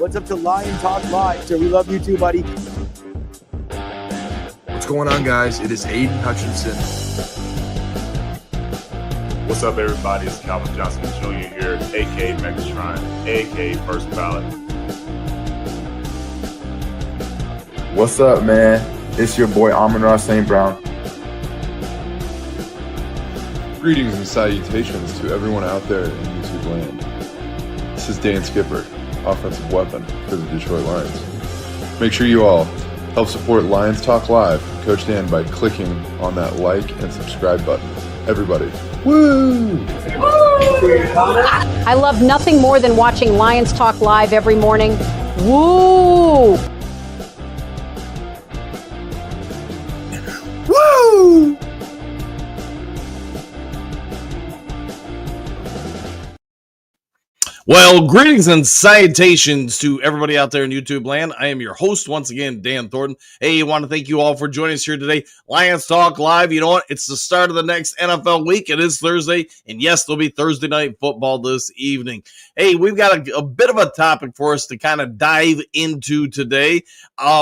What's up to Lion Talk Live, sir? We love you too, buddy. What's going on, guys? It is Aiden Hutchinson. What's up, everybody? It's Calvin Johnson Jr. here, a.k.a. Megatron, a.k.a. First Ballot. What's up, man? It's your boy Amon-Ra St. Brown. Greetings and salutations to everyone out there in YouTube land. This is Dan Skipper, offensive weapon for the Detroit Lions. Make sure you all help support Lions Talk Live, Coach Dan, by clicking on that like and subscribe button. Everybody, woo! I love nothing more than watching Lions Talk Live every morning. Woo! Woo! Well, greetings and salutations to everybody out there in YouTube land. I am your host once again, Dan Thornton. Hey, I want to thank you all for joining us here today. Lions Talk Live. You know what? It's the start of the next NFL week. It is Thursday, and yes, there'll be Thursday night football this evening. Hey, we've got a bit of a topic for us to kind of dive into today.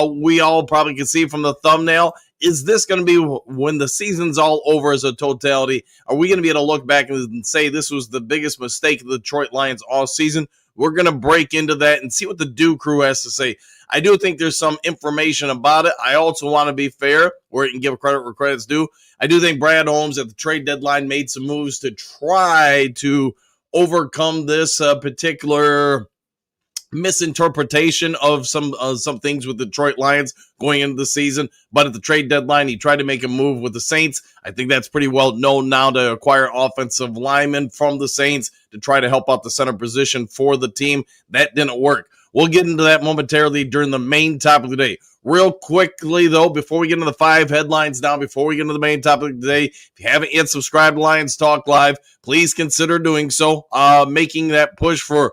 We all probably can see from the thumbnail. Is this going to be when the season's all over as a totality? Are we going to be able to look back and say this was the biggest mistake of the Detroit Lions all season? We're going to break into that and see what the Dew Crew has to say. I do think there's some information about it. I also want to be fair, where you can give credit where credit's due. I do think Brad Holmes at the trade deadline made some moves to try to overcome this particular misinterpretation of some things with the Detroit Lions going into the season, but at the trade deadline he tried to make a move with the Saints. I think that's pretty well known now, to acquire offensive linemen from the Saints to try to help out the center position for the team. That didn't work. We'll get into that momentarily during the main topic of the day. Real quickly, though, before we get into the 5 headlines now, before we get into the main topic of the day, if you haven't yet subscribed to Lions Talk Live, please consider doing so, making that push for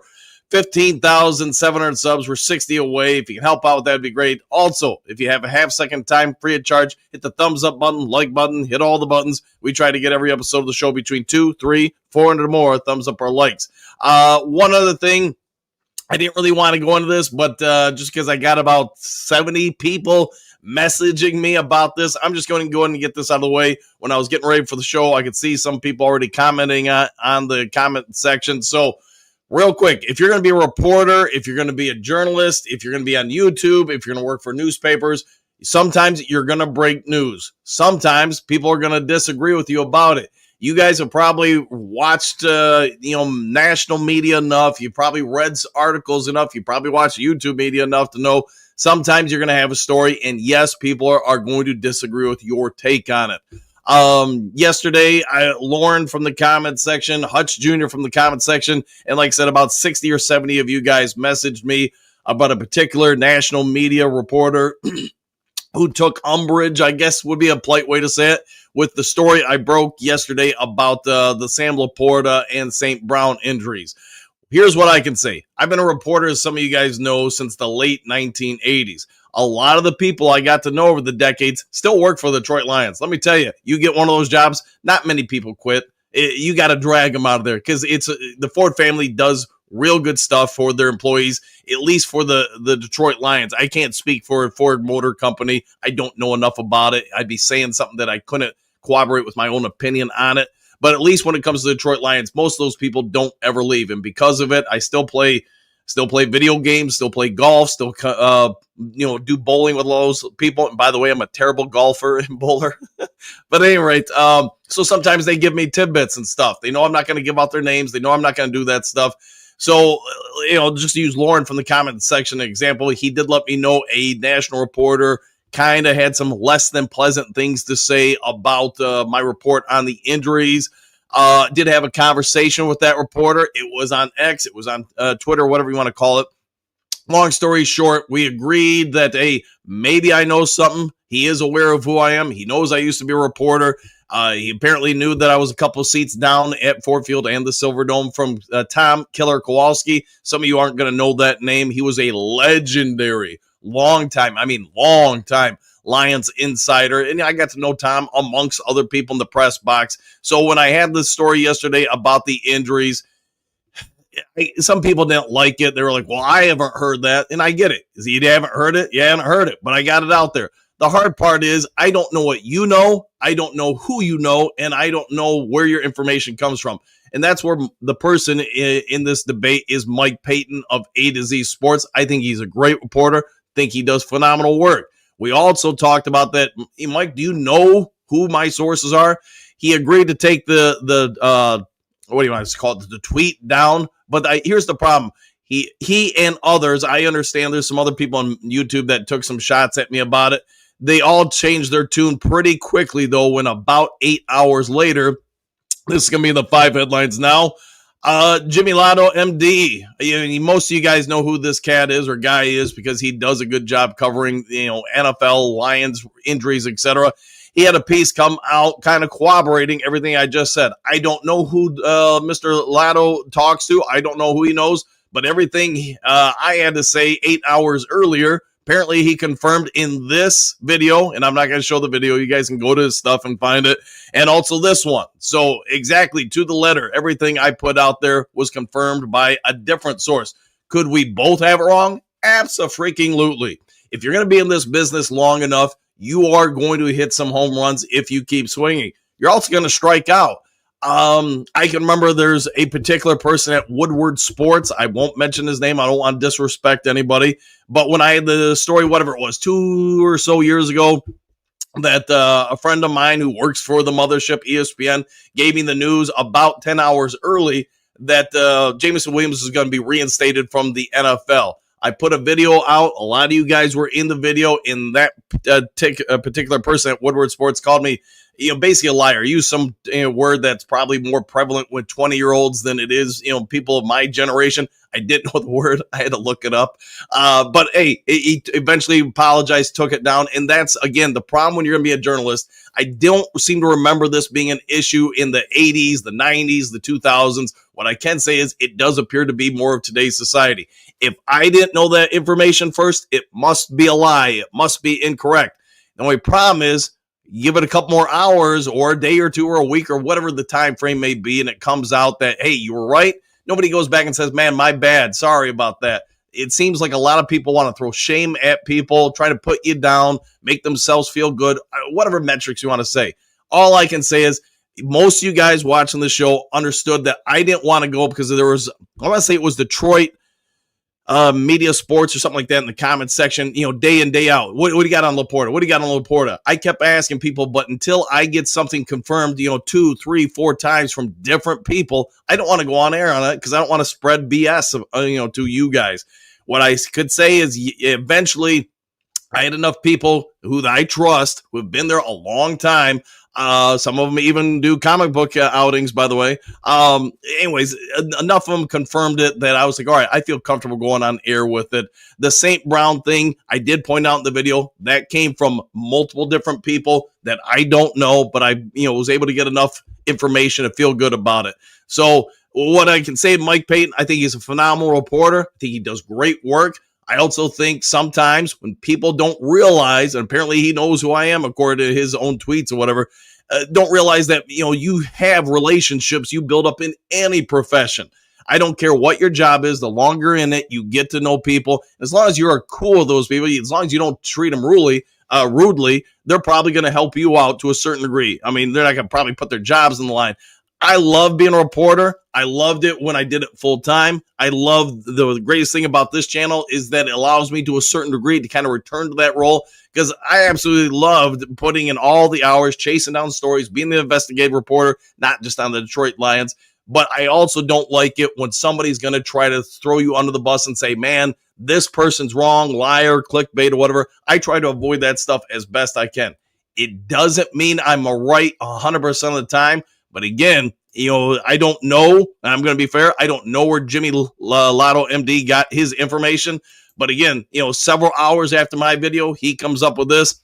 15,700 subs. We're 60 away. If you can help out, that'd be great. Also, if you have a half-second time free of charge, hit the thumbs up button, like button, hit all the buttons. We try to get every episode of the show between 200, 300, 400 or more thumbs up or likes. One other thing, I didn't really want to go into this, but just because I got about 70 people messaging me about this, I'm just going to go ahead and get this out of the way. When I was getting ready for the show, I could see some people already commenting on the comment section. So real quick, if you're going to be a reporter, if you're going to be a journalist, if you're going to be on YouTube, if you're going to work for newspapers, sometimes you're going to break news. Sometimes people are going to disagree with you about it. You guys have probably watched, national media enough. You probably read articles enough. You probably watched YouTube media enough to know sometimes you're going to have a story, and yes, people are going to disagree with your take on it. Yesterday, Lauren from the comment section, Hutch Jr. from the comment section, and like I said, about 60 or 70 of you guys messaged me about a particular national media reporter who took umbrage, I guess would be a polite way to say it, with the story I broke yesterday about the Sam Laporta and St. Brown injuries. Here's what I can say. I've been a reporter, as some of you guys know, since the late 1980s. A lot of the people I got to know over the decades still work for the Detroit Lions. Let me tell you, you get one of those jobs, not many people quit. You got to drag them out of there, because the Ford family does real good stuff for their employees, at least for the Detroit Lions. I can't speak for a Ford Motor Company. I don't know enough about it. I'd be saying something that I couldn't corroborate with my own opinion on it. But at least when it comes to the Detroit Lions, most of those people don't ever leave. And because of it, I still play video games, still play golf, still do bowling with those people. And by the way, I'm a terrible golfer and bowler. But at any rate, so sometimes they give me tidbits and stuff. They know I'm not going to give out their names. They know I'm not going to do that stuff. So, just to use Lauren from the comment section example, he did let me know a national reporter kind of had some less than pleasant things to say about my report on the injuries. Did have a conversation with that reporter. It was on X. It was on Twitter, whatever you want to call it. Long story short, we agreed that, hey, maybe I know something. He is aware of who I am. He knows I used to be a reporter. He apparently knew that I was a couple of seats down at Ford Field and the Silverdome from Tom Killer Kowalski. Some of you aren't going to know that name. He was a legendary, long time Lions insider. And I got to know Tom amongst other people in the press box. So when I had this story yesterday about the injuries, some people didn't like it. They were like, well, I haven't heard that. And I get it. You haven't heard it. You haven't heard it, but I got it out there. The hard part is I don't know what you know. I don't know who you know, and I don't know where your information comes from. And that's where the person in this debate is Mike Payton of A to Z Sports. I think he's a great reporter. Think he does phenomenal work. We also talked about that. Mike, do you know who my sources are? He agreed to take the what do you want to call it, the tweet down. But here's the problem. He and others, I understand there's some other people on YouTube that took some shots at me about it. They all changed their tune pretty quickly, though, when about 8 hours later, this is going to be the 5 headlines now. Jimmy Lotto, MD. Most of you guys know who this cat is or guy is because he does a good job covering, NFL, Lions, injuries, etc. He had a piece come out kind of corroborating everything I just said. I don't know who Mr. Lotto talks to. I don't know who he knows, but everything I had to say 8 hours earlier, apparently he confirmed in this video, and I'm not going to show the video. You guys can go to his stuff and find it, and also this one. So exactly to the letter, everything I put out there was confirmed by a different source. Could we both have it wrong? Abso-freaking-lutely. If you're going to be in this business long enough, you are going to hit some home runs if you keep swinging. You're also going to strike out. I can remember there's a particular person at Woodward Sports. I won't mention his name. I don't want to disrespect anybody. But when I had the story, whatever it was, 2 or so years ago, that a friend of mine who works for the mothership, ESPN, gave me the news about 10 hours early that Jameson Williams is going to be reinstated from the NFL. I put a video out. A lot of you guys were in the video, and that particular person at Woodward Sports called me, basically a liar. Use some word that's probably more prevalent with 20-year-olds than it is, people of my generation. I didn't know the word. I had to look it up. But hey, he eventually apologized, took it down. And that's, again, the problem when you're going to be a journalist. I don't seem to remember this being an issue in the 80s, the 90s, the 2000s. What I can say is it does appear to be more of today's society. If I didn't know that information first, it must be a lie. It must be incorrect. The only problem is, give it a couple more hours or a day or two or a week or whatever the time frame may be, and it comes out that, hey, you were right. Nobody goes back and says, man, my bad. Sorry about that. It seems like a lot of people want to throw shame at people, try to put you down, make themselves feel good, whatever metrics you want to say. All I can say is most of you guys watching the show understood that I didn't want to go because there was, I want to say it was Detroit Media Sports or something like that in the comments section, day in, day out. What do you got on Laporta? What do you got on Laporta? I kept asking people, but until I get something confirmed, 2, 3, 4 times from different people, I don't want to go on air on it because I don't want to spread BS, to you guys. What I could say is eventually I had enough people who I trust, who have been there a long time. Some of them even do comic book outings, by the way. Anyways, enough of them confirmed it that I was like, all right, I feel comfortable going on air with it. The St. Brown thing, I did point out in the video, that came from multiple different people that I don't know, but I, was able to get enough information to feel good about it. So what I can say, Mike Payton, I think he's a phenomenal reporter. I think he does great work. I also think sometimes when people don't realize, and apparently he knows who I am according to his own tweets or whatever, don't realize that, you have relationships you build up in any profession. I don't care what your job is. The longer in it, you get to know people. As long as you're cool with those people, as long as you don't treat them rudely, they're probably going to help you out to a certain degree. I mean, they're not going to probably put their jobs on the line. I love being a reporter. I loved it when I did it full time. I love the greatest thing about this channel is that it allows me to a certain degree to kind of return to that role because I absolutely loved putting in all the hours, chasing down stories, being the investigative reporter, not just on the Detroit Lions. But I also don't like it when somebody's going to try to throw you under the bus and say, man, this person's wrong, liar, clickbait, or whatever. I try to avoid that stuff as best I can. It doesn't mean I'm right 100% of the time. But again, I don't know. I'm going to be fair. I don't know where Jimmy Lotto MD got his information. But again, several hours after my video, he comes up with this.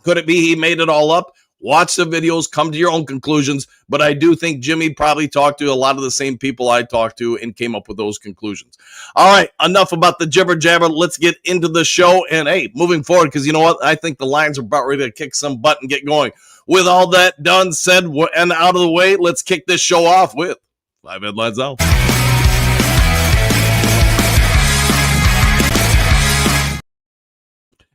Could it be he made it all up? Watch the videos, come to your own conclusions. But I do think Jimmy probably talked to a lot of the same people I talked to and came up with those conclusions. All right, enough about the jibber jabber. Let's get into the show. And hey, moving forward, because you know what? I think the Lions are about ready to kick some butt and get going. With all that done, said, and out of the way, let's kick this show off with 5 headlines out.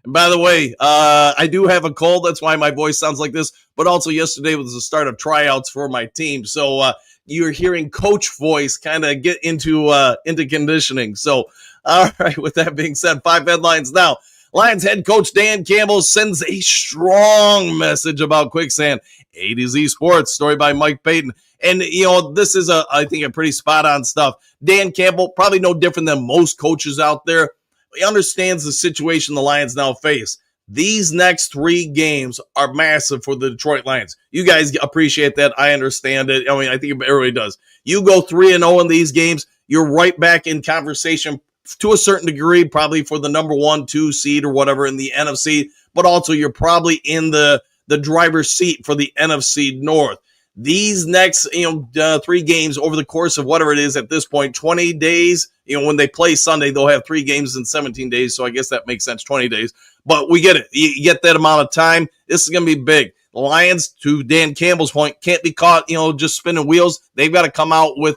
And by the way, I do have a cold. That's why my voice sounds like this. But also yesterday was the start of tryouts for my team. So you're hearing coach voice kind of get into conditioning. So, all right, with that being said, 5 headlines now. Lions head coach Dan Campbell sends a strong message about quicksand. A to Z Sports, story by Mike Payton. And, this is, I think, a pretty spot-on stuff. Dan Campbell, probably no different than most coaches out there. He understands the situation the Lions now face. These next 3 games are massive for the Detroit Lions. You guys appreciate that. I understand it. I mean, I think everybody does. You go 3-0 in these games, you're right back in conversation to a certain degree, probably for the number 1, 2 seed or whatever in the NFC, but also you're probably in the driver's seat for the NFC North. These next 3 games over the course of whatever it is at this point, 20 days, when they play Sunday, they'll have 3 games in 17 days. So I guess that makes sense, 20 days. But we get it. You get that amount of time. This is going to be big. The Lions, to Dan Campbell's point, can't be caught, just spinning wheels. They've got to come out with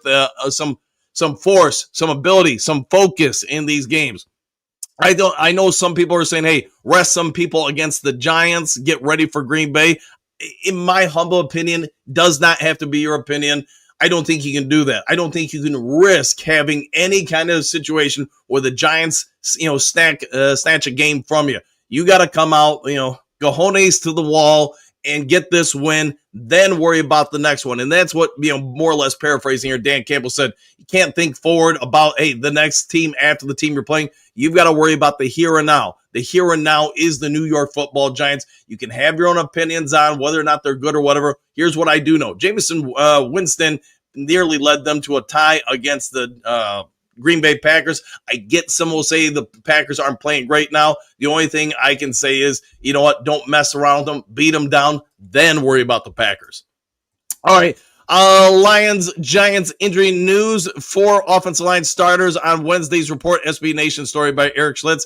some force, some ability, some focus in these games. I know some people are saying, hey, rest some people against the Giants, get ready for Green Bay. In my humble opinion, does not have to be your opinion. I don't think you can do that. I don't think you can risk having any kind of situation where the Giants, snatch a game from you. You got to come out, cojones to the wall and get this win, then worry about the next one. And that's what, more or less paraphrasing here, Dan Campbell said, you can't think forward about, hey, the next team after the team you're playing. You've got to worry about the here and now. The here and now is the New York Football Giants. You can have your own opinions on whether or not they're good or whatever. Here's what I do know. Jameson Winston nearly led them to a tie against the Green Bay Packers. I get some will say the Packers aren't playing great now. The only thing I can say is, you know what? Don't mess around with them. Beat them down. Then worry about the Packers. All right. Lions, Giants injury news. 4 offensive line starters on Wednesday's report. SB Nation story by Eric Schlitz.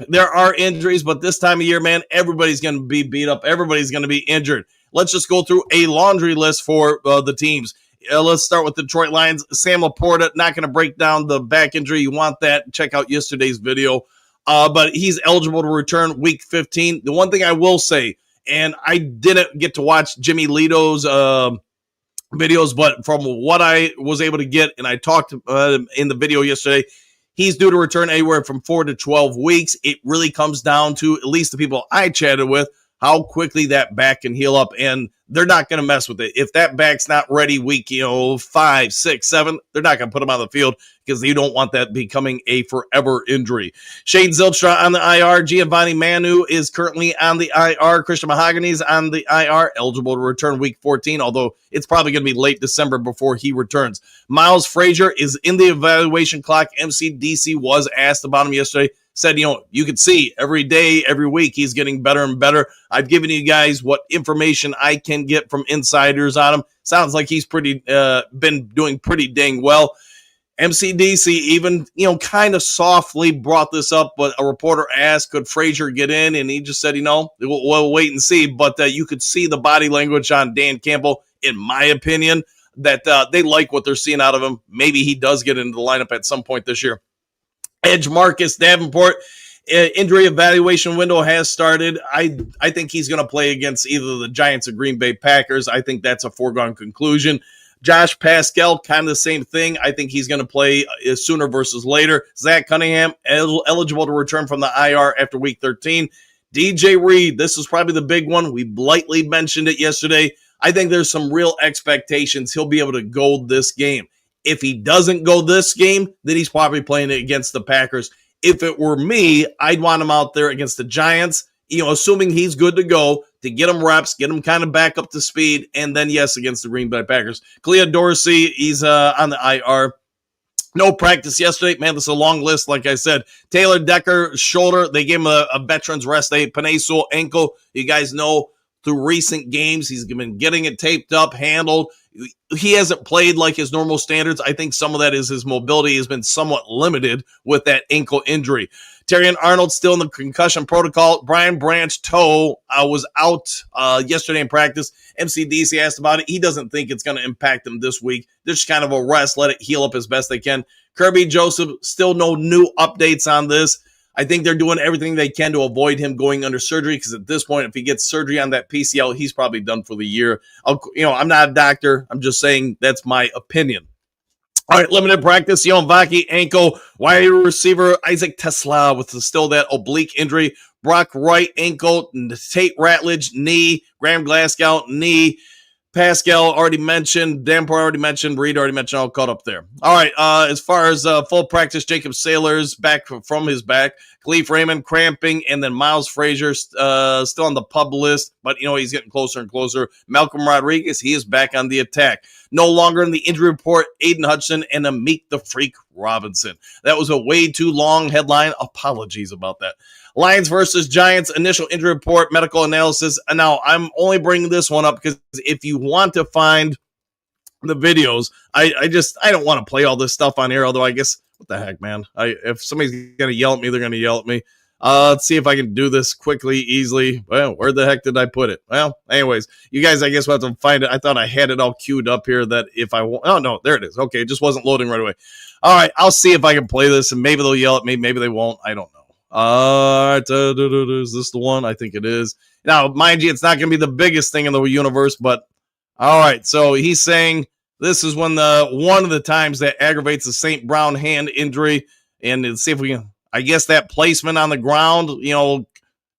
There are injuries, but this time of year, man, everybody's going to be beat up. Everybody's going to be injured. Let's just go through a laundry list for the teams. Let's start with the Detroit Lions. Sam Laporta, not going to break down the back injury. You want that, check out yesterday's video. But he's eligible to return week 15. The one thing I will say, and I didn't get to watch Jimmy Lito's videos, but from what I was able to get, and I talked in the video yesterday, he's due to return anywhere from 4 to 12 weeks. It really comes down to, at least the people I chatted with, how quickly that back can heal up, and they're not going to mess with it. If that back's not ready week, 5, 6, 7, they're not going to put him on the field because you don't want that becoming a forever injury. Shane Zylstra on the IR. Giovanni Manu is currently on the IR. Christian Mahogany's on the IR, eligible to return week 14, although it's probably going to be late December before he returns. Miles Frazier is in the evaluation clock. MCDC was asked about him yesterday. Said, you could see every day, every week, he's getting better and better. I've given you guys what information I can get from insiders on him. Sounds like he's been doing pretty dang well. MCDC even, kind of softly brought this up, but a reporter asked, could Frazier get in? And he just said, we'll wait and see. But you could see the body language on Dan Campbell, in my opinion, that they like what they're seeing out of him. Maybe he does get into the lineup at some point this year. Edge Marcus Davenport, injury evaluation window has started. I think he's going to play against either the Giants or Green Bay Packers. I think that's a foregone conclusion. Josh Pascal, kind of the same thing. I think he's going to play sooner versus later. Zach Cunningham, eligible to return from the IR after week 13. DJ Reed, this is probably the big one. We lightly mentioned it yesterday. I think there's some real expectations he'll be able to go this game. If he doesn't go this game, then he's probably playing it against the Packers. If it were me, I'd want him out there against the Giants, assuming he's good to go, to get him reps, get him kind of back up to speed, and then, yes, against the Green Bay Packers. Clea Dorsey, he's on the IR. No practice yesterday. Man, this is a long list, like I said. Taylor Decker, shoulder. They gave him a veteran's rest day. Panay Sewell, ankle. You guys know through recent games, he's been getting it taped up, handled. He hasn't played like his normal standards. I think some of that is his mobility has been somewhat limited with that ankle injury. Terrion Arnold still in the concussion protocol. Brian Branch toe was out yesterday in practice. MCDC asked about it. He doesn't think it's going to impact him this week. They're just kind of a rest, let it heal up as best they can. Kirby Joseph, still no new updates on this. I think they're doing everything they can to avoid him going under surgery, because at this point, if he gets surgery on that PCL, he's probably done for the year. I'm not a doctor. I'm just saying that's my opinion. All right, limited practice. Vaki, ankle. Wide receiver Isaac Tesla with still that oblique injury. Brock Wright, ankle. Tate Ratledge, knee. Graham Glasgow, knee. Pascal already mentioned. Damport already mentioned. Reed already mentioned. All caught up there. All right, as far as full practice, Jacob Saylor's back from his back. Khalif Raymond cramping, and then Miles Frazier still on the pub list, but he's getting closer and closer. Malcolm Rodriguez, he is back on the attack. No longer in the injury report, Aiden Hutchinson and Amik the Freak Robinson. That was a way too long headline. Apologies about that. Lions versus Giants, initial injury report, medical analysis. And now I'm only bringing this one up because if you want to find the videos, I don't want to play all this stuff on air, although I guess, what the heck, man? If somebody's going to yell at me, they're going to yell at me. Let's see if I can do this quickly, easily. Well, where the heck did I put it? Well, anyways, you guys, I guess, will have to find it. I thought I had it all queued up here that if I want. Oh, no, there it is. Okay, it just wasn't loading right away. All right, I'll see if I can play this, and maybe they'll yell at me. Maybe they won't. I don't know. Is this the one? I think it is. Now, mind you, it's not going to be the biggest thing in the universe, but all right. So he's saying this is when one of the times that aggravates the St. Brown hand injury, and let's see if we can. I guess that placement on the ground,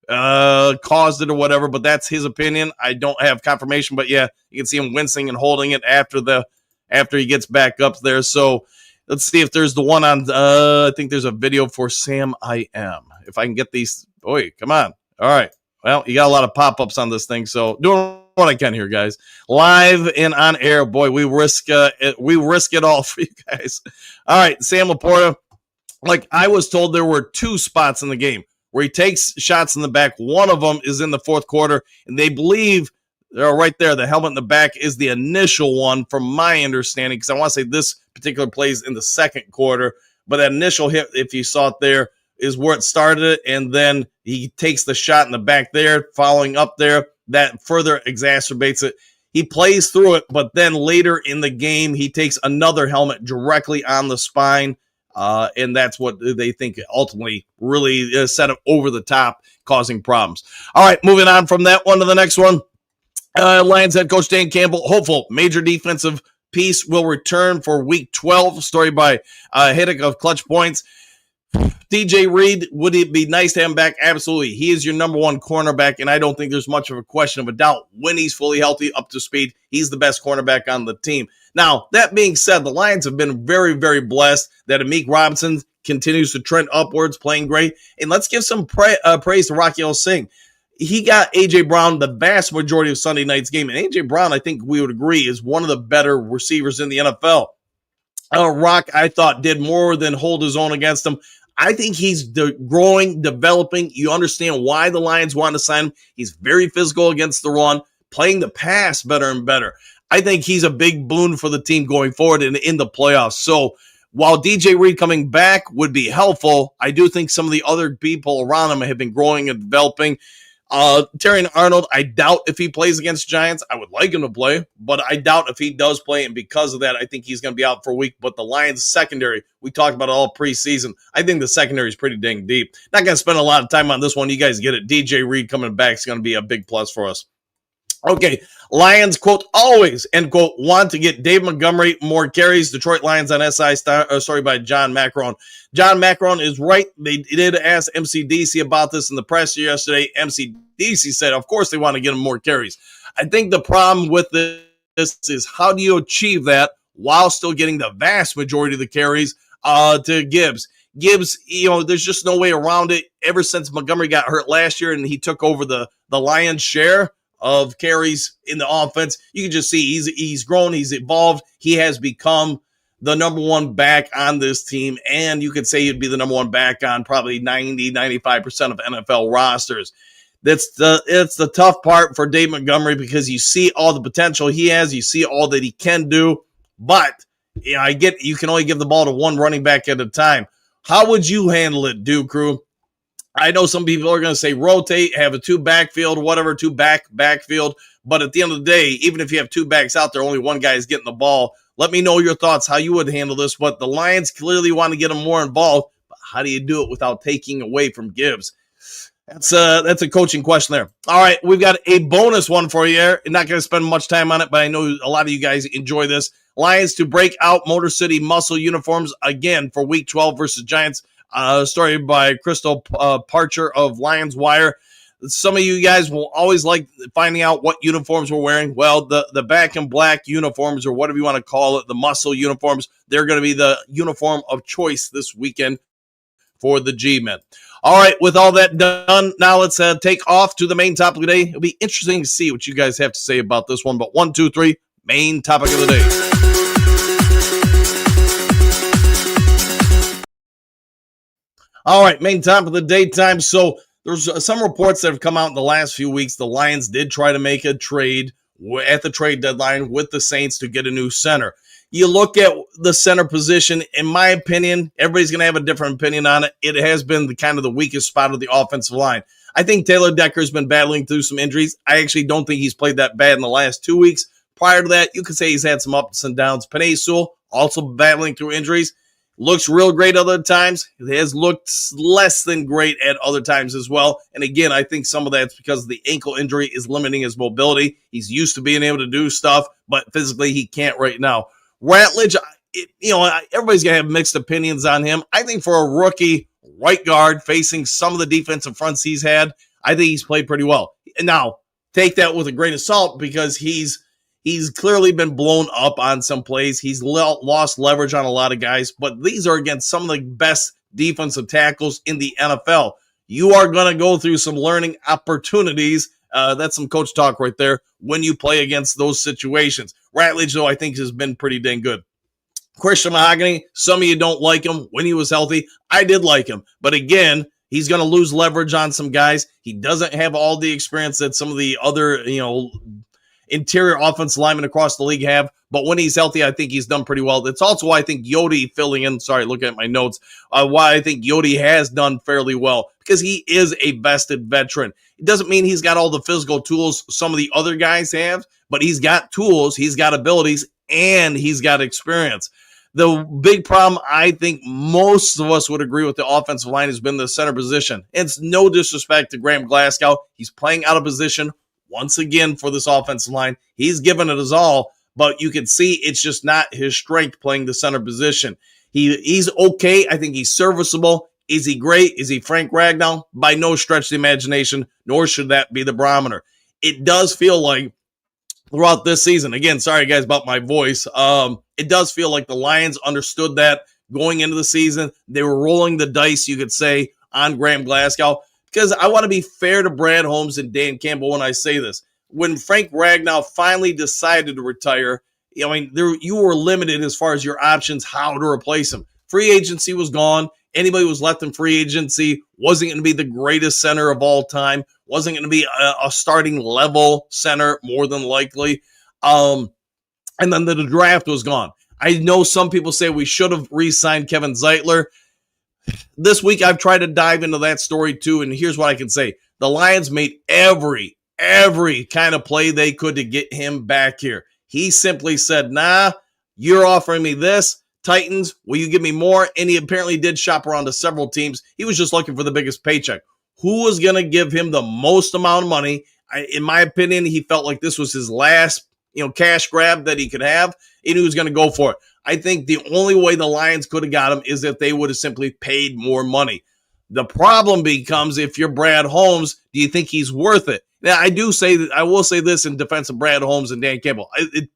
caused it or whatever, but that's his opinion. I don't have confirmation, but yeah, you can see him wincing and holding it after he gets back up there. So let's see if there's the one on, I think there's a video for Sam I Am. If I can get these, come on. All right. Well, you got a lot of pop-ups on this thing, so doing what I can here, guys. Live and on air, boy, we risk it all for you guys. All right, Sam Laporta. Like I was told, there were two spots in the game where he takes shots in the back. One of them is in the fourth quarter, and they believe they're right there. The helmet in the back is the initial one, from my understanding, because I want to say this particular plays in the second quarter. But that initial hit, if you saw it there, is where it started, and then he takes the shot in the back there, following up there. That further exacerbates it. He plays through it, but then later in the game, he takes another helmet directly on the spine. And that's what they think ultimately really set him over the top, causing problems. All right, moving on from that one to the next one. Lions head coach Dan Campbell, hopeful major defensive piece will return for week 12. Story by Hiddick of Clutch Points. DJ Reed, would it be nice to have him back? Absolutely. He is your number one cornerback, and I don't think there's much of a question of a doubt. When he's fully healthy, up to speed, he's the best cornerback on the team. Now, that being said, the Lions have been very, very blessed that Amik Robinson continues to trend upwards, playing great. And let's give some praise to Raquel Singh. He got A.J. Brown the vast majority of Sunday night's game. And A.J. Brown, I think we would agree, is one of the better receivers in the NFL. Rock, I thought, did more than hold his own against him. I think he's growing, developing. You understand why the Lions want to sign him. He's very physical against the run, playing the pass better and better. I think he's a big boon for the team going forward and in the playoffs. So while DJ Reed coming back would be helpful, I do think some of the other people around him have been growing and developing. Terry Arnold, I doubt if he plays against Giants. I would like him to play, but I doubt if he does play, and because of that, I think he's going to be out for a week. But the Lions secondary, we talked about it all preseason. I think the secondary is pretty dang deep. Not going to spend a lot of time on this one. You guys get it. DJ Reed coming back is going to be a big plus for us. Okay, Lions, quote, always, end quote, want to get Dave Montgomery more carries. Detroit Lions on SI, story by John Macron. John Macron is right. They did ask MCDC about this in the press yesterday. MCDC said, of course, they want to get him more carries. I think the problem with this is how do you achieve that while still getting the vast majority of the carries to Gibbs? Gibbs, there's just no way around it. Ever since Montgomery got hurt last year and he took over the Lions' share of carries in the offense, you can just see he's grown, he's evolved, he has become the number one back on this team, and you could say he'd be the number one back on probably 90-95% of NFL rosters. It's the tough part for Dave Montgomery because you see all the potential he has, you see all that he can do, but I get you can only give the ball to one running back at a time. How would you handle it, Duke Crew? I know some people are going to say rotate, have a two backfield, whatever, two backfield. But at the end of the day, even if you have two backs out there, only one guy is getting the ball. Let me know your thoughts, how you would handle this. But the Lions clearly want to get them more involved. But How do you do it without taking away from Gibbs? That's a coaching question there. All right, we've got a bonus one for you. I'm not going to spend much time on it, but I know a lot of you guys enjoy this. Lions to break out Motor City muscle uniforms again for Week 12 versus Giants. Story by Crystal Parcher of Lions Wire. Some of you guys will always like finding out what uniforms we're wearing. Well, the back and black uniforms, or whatever you want to call it, the muscle uniforms, they're going to be the uniform of choice this weekend for the G-Men. All right, with all that done, now let's take off to the main topic of the day. It'll be interesting to see what you guys have to say about this one, but 1, 2, 3, main topic of the day. All right, main topic of the daytime. So there's some reports that have come out in the last few weeks. The Lions did try to make a trade at the trade deadline with the Saints to get a new center. You look at the center position, in my opinion, everybody's going to have a different opinion on it. It has been the kind of the weakest spot of the offensive line. I think Taylor Decker's been battling through some injuries. I actually don't think he's played that bad in the last 2 weeks. Prior to that, you could say he's had some ups and downs. Penei Sewell also battling through injuries. Looks real great other times. It has looked less than great at other times as well. And again, I think some of that's because the ankle injury is limiting his mobility. He's used to being able to do stuff, but physically he can't right now. Ratledge, everybody's going to have mixed opinions on him. I think for a rookie right guard facing some of the defensive fronts he's had, I think he's played pretty well. And now, take that with a grain of salt because he's clearly been blown up on some plays. He's lost leverage on a lot of guys, but these are against some of the best defensive tackles in the NFL. You are going to go through some learning opportunities. That's some coach talk right there when you play against those situations. Ratledge, though, I think has been pretty dang good. Christian Mahogany, some of you don't like him when he was healthy. I did like him. But again, he's going to lose leverage on some guys. He doesn't have all the experience that some of the other, interior offense linemen across the league have. But when he's healthy, I think he's done pretty well. That's also why I think Yodi filling in, look at my notes, why I think Yodi has done fairly well, because he is a vested veteran. It doesn't mean he's got all the physical tools some of the other guys have, but he's got tools, he's got abilities, and he's got experience. The big problem, I think most of us would agree with the offensive line, has been the center position. It's no disrespect to Graham Glasgow. He's playing out of position once again for this offensive line. He's given it his all, but you can see it's just not his strength playing the center position. He's okay. I think he's serviceable. Is he great? Is he Frank Ragnow? By no stretch of the imagination, nor should that be the barometer. It does feel like throughout this season, again, sorry guys about my voice, it does feel like the Lions understood that going into the season. They were rolling the dice, you could say, on Graham Glasgow, because I want to be fair to Brad Holmes and Dan Campbell when I say this. When Frank Ragnow finally decided to retire, you were limited as far as your options, how to replace him. Free agency was gone. Anybody who was left in free agency wasn't going to be the greatest center of all time, wasn't going to be a starting level center, more than likely. And then the draft was gone. I know some people say we should have re-signed Kevin Zeitler. This week, I've tried to dive into that story too, and here's what I can say. The Lions made every kind of play they could to get him back here. He simply said, nah, you're offering me this. Titans, will you give me more? And he apparently did shop around to several teams. He was just looking for the biggest paycheck. Who was going to give him the most amount of money? In my opinion, he felt like this was his last, cash grab that he could have, and he was going to go for it. I think the only way the Lions could have got him is if they would have simply paid more money. The problem becomes, if you're Brad Holmes, do you think he's worth it? Now, I will say this in defense of Brad Holmes and Dan Campbell. It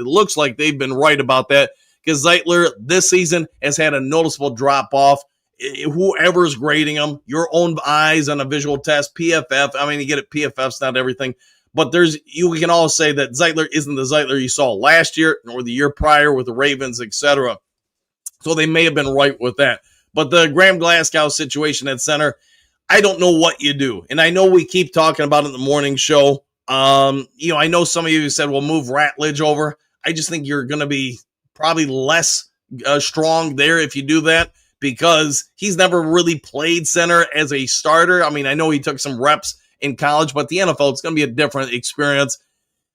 looks like they've been right about that, because Zeitler this season has had a noticeable drop-off. Whoever's grading him, your own eyes on a visual test, PFF. You get it, PFF's not everything. But we can all say that Zeitler isn't the Zeitler you saw last year or the year prior with the Ravens, etc. So they may have been right with that. But the Graham Glasgow situation at center, I don't know what you do. And I know we keep talking about it in the morning show. I know some of you said, well, move Ratledge over. I just think you're going to be probably less strong there if you do that, because he's never really played center as a starter. I know he took some reps in college, but the NFL, it's going to be a different experience.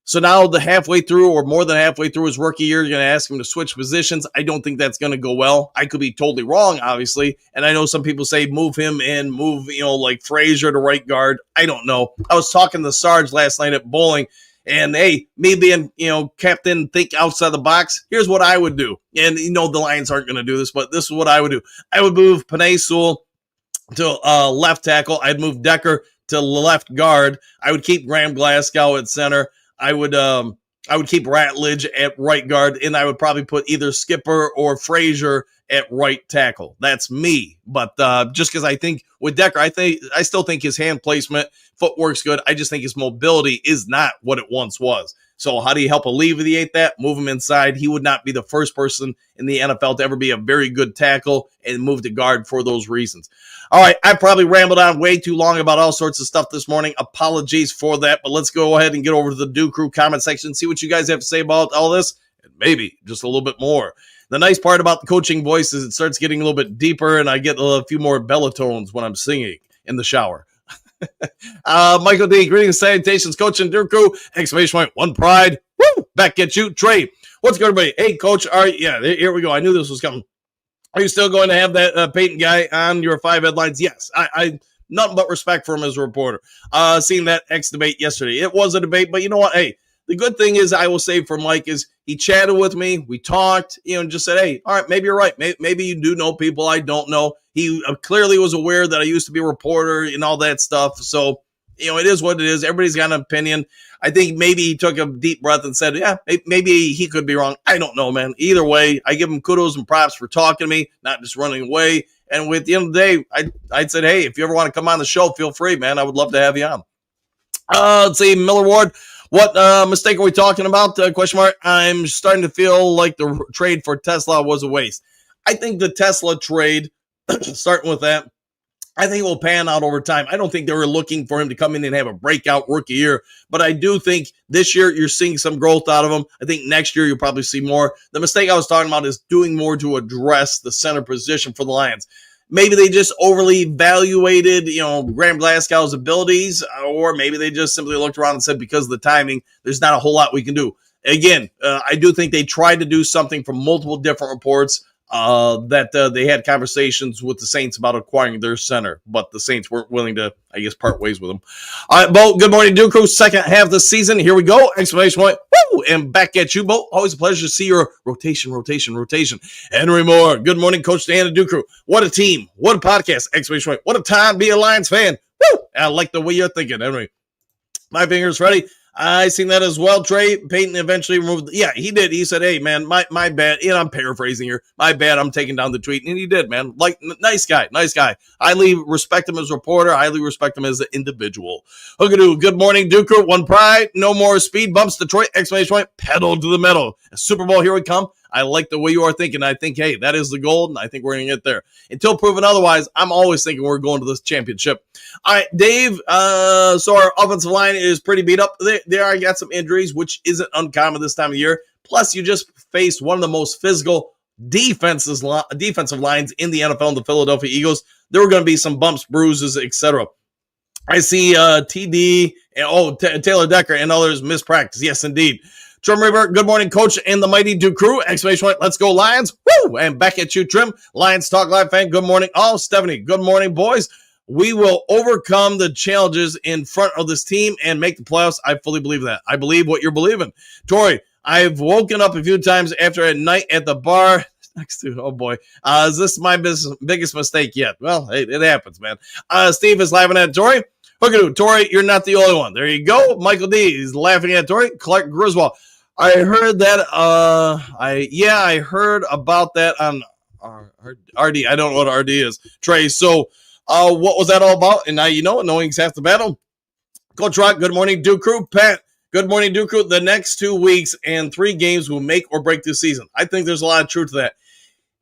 So now the halfway through or more than halfway through his rookie year, you're going to ask him to switch positions. I don't think that's going to go well. I could be totally wrong, obviously. And I know some people say move him in, move, like Frazier to right guard. I don't know. I was talking to Sarge last night at bowling, and hey, me being, captain, think outside the box. Here's what I would do. And, the Lions aren't going to do this, but this is what I would do. I would move Penei Sewell to left tackle. I'd move Decker to left guard. I would keep Graham Glasgow at center. I would keep Ratledge at right guard, and I would probably put either Skipper or Frazier at right tackle. That's me. But just because I think with Decker, I still think his hand placement, footwork's good. I just think his mobility is not what it once was. So how do you help alleviate that? Move him inside. He would not be the first person in the NFL to ever be a very good tackle and move to guard for those reasons. All right, I probably rambled on way too long about all sorts of stuff this morning. Apologies for that, but let's go ahead and get over to the Dew Crew comment section, see what you guys have to say about all this, and maybe just a little bit more. The nice part about the coaching voice is it starts getting a little bit deeper, and I get a few more bellatones when I'm singing in the shower. Michael D, greetings, salutations, Coach and Dew Crew, exclamation point, one pride, woo, back at you, Trey. What's good, everybody? Hey, Coach, all right, yeah, here we go. I knew this was coming. Are you still going to have that Peyton guy on your 5 headlines? Yes. I nothing but respect for him as a reporter. Seeing that X debate yesterday. It was a debate, but you know what? Hey, the good thing is I will say for Mike is he chatted with me. We talked, and just said, hey, all right, maybe you're right. Maybe you do know people I don't know. He clearly was aware that I used to be a reporter and all that stuff. So, it is what it is. Everybody's got an opinion. I think maybe he took a deep breath and said, yeah, maybe he could be wrong. I don't know, man. Either way, I give him kudos and props for talking to me, not just running away. And at the end of the day, I said, hey, if you ever want to come on the show, feel free, man. I would love to have you on. Let's see, Miller Ward. What mistake are we talking about? Question mark. I'm starting to feel like the trade for Tesla was a waste. I think the Tesla trade, starting with that, I think it will pan out over time. I don't think they were looking for him to come in and have a breakout rookie year, but I do think this year you're seeing some growth out of him. I think next year you'll probably see more. The mistake I was talking about is doing more to address the center position for the Lions. Maybe they just overly evaluated, Graham Glasgow's abilities, or maybe they just simply looked around and said, because of the timing, there's not a whole lot we can do. Again, I do think they tried to do something from multiple different reports. That they had conversations with the Saints about acquiring their center, but the Saints weren't willing to, I guess, part ways with them. All right, Bo, good morning, Dew Crew. Second half of the season. Here we go. Exclamation point. Woo! And back at you, Bo. Always a pleasure to see your rotation. Henry Moore. Good morning, Coach Dan and Dew Crew. What a team. What a podcast. Exclamation point. What a time to be a Lions fan. Woo! I like the way you're thinking, Henry. My fingers ready. I seen that as well. Trey Payton eventually removed. Yeah, he did. He said, hey, man, my bad. I'm paraphrasing here. My bad. I'm taking down the tweet. And he did, man. Like, nice guy. Highly respect him as a reporter. Highly respect him as an individual. Hookadoo. Good morning, Dew Crew. One pride. No more speed bumps. Detroit. Exclamation point. Pedal to the metal. Super Bowl, here we come. I like the way you are thinking. I think, hey, that is the goal, and I think we're going to get there. Until proven otherwise, I'm always thinking we're going to this championship. All right, Dave, so our offensive line is pretty beat up. They already got some injuries, which isn't uncommon this time of year. Plus, you just faced one of the most physical defensive lines in the NFL, the Philadelphia Eagles. There were going to be some bumps, bruises, etc. I see TD and Taylor Decker and others mispractice. Yes, indeed. Trim River, good morning, Coach, and the mighty Dew Crew. Exclamation point, let's go, Lions. Woo! And back at you, Trim. Lions Talk Live fan, good morning. Oh, Stephanie, good morning, boys. We will overcome the challenges in front of this team and make the playoffs. I fully believe that. I believe what you're believing. Tori, I've woken up a few times after a night at the bar. Next to, oh boy, is this my biggest mistake yet? Well, it happens, man. Steve is laughing at Tori. Hookadoo, Tori, you're not the only one. There you go. Michael D is laughing at Tori. Clark Griswold. I heard that. I heard about that on RD. I don't know what RD is. Trey. So, what was that all about? And now you know it. Knowing's half the battle. Coach Rock. Good morning, Dew Crew. Pat. Good morning, Dew Crew. The next 2 weeks and 3 games will make or break this season. I think there's a lot of truth to that.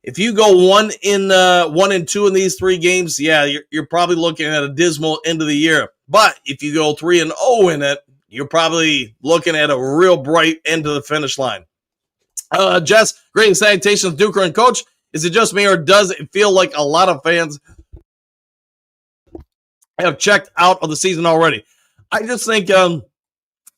If you go 1-2 in these 3 games, yeah, you're probably looking at a dismal end of the yeyear. But if you go 3-0 in it, you're probably looking at a real bright end to the finish line. Jess, great salutations, Duker and Coach. Is it just me, or does it feel like a lot of fans have checked out of the season already? I just think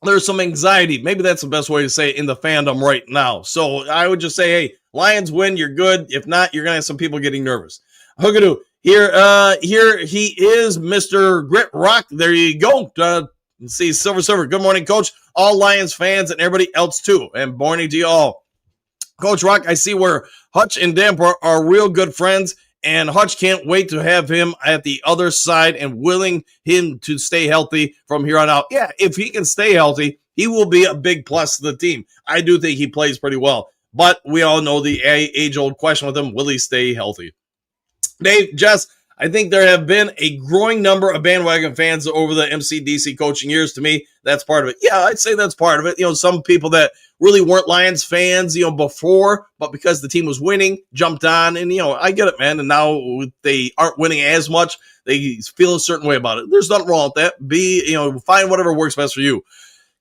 there's some anxiety. Maybe that's the best way to say it in the fandom right now. So I would just say, hey, Lions win, you're good. If not, you're going to have some people getting nervous. Hookadoo, here he is, Mr. Grit Rock. There you go. Let's see, Silver Server. Good morning, Coach. All Lions fans and everybody else too. And morning to you all. Coach Rock, I see where Hutch and Damper are real good friends. And Hutch can't wait to have him at the other side and willing him to stay healthy from here on out. Yeah, if he can stay healthy, he will be a big plus to the team. I do think he plays pretty well. But we all know the age-old question with him, will he stay healthy? Dave, Jess, I think there have been a growing number of bandwagon fans over the MCDC coaching years. To me, that's part of it. Yeah, I'd say that's part of it. Some people that really weren't Lions fans, before, but because the team was winning, jumped on, and, I get it, man. And now they aren't winning as much. They feel a certain way about it. There's nothing wrong with that. Find whatever works best for you.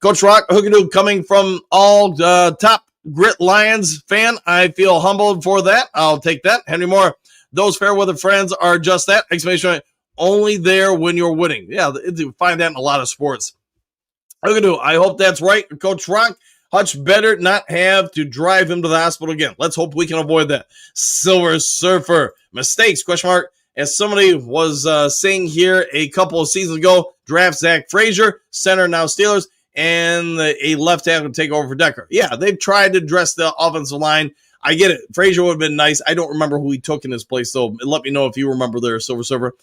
Coach Rock, Hookadoo, coming from all top Grit Lions fan, I feel humbled for that. I'll take that. Henry Moore, those fair weather friends are just that. Exclamation point, only there when you're winning. Yeah, you find that in a lot of sports. Hookadoo, I hope that's right, Coach Rock. Hutch better not have to drive him to the hospital again. Let's hope we can avoid that. Silver Surfer, mistakes, question mark. As somebody was saying here a couple of seasons ago, draft Zach Frazier, center now Steelers, and a left tackle to take over for Decker. Yeah, they've tried to address the offensive line. I get it. Frazier would have been nice. I don't remember who he took in his place, though. Let me know if you remember there, Silver Server.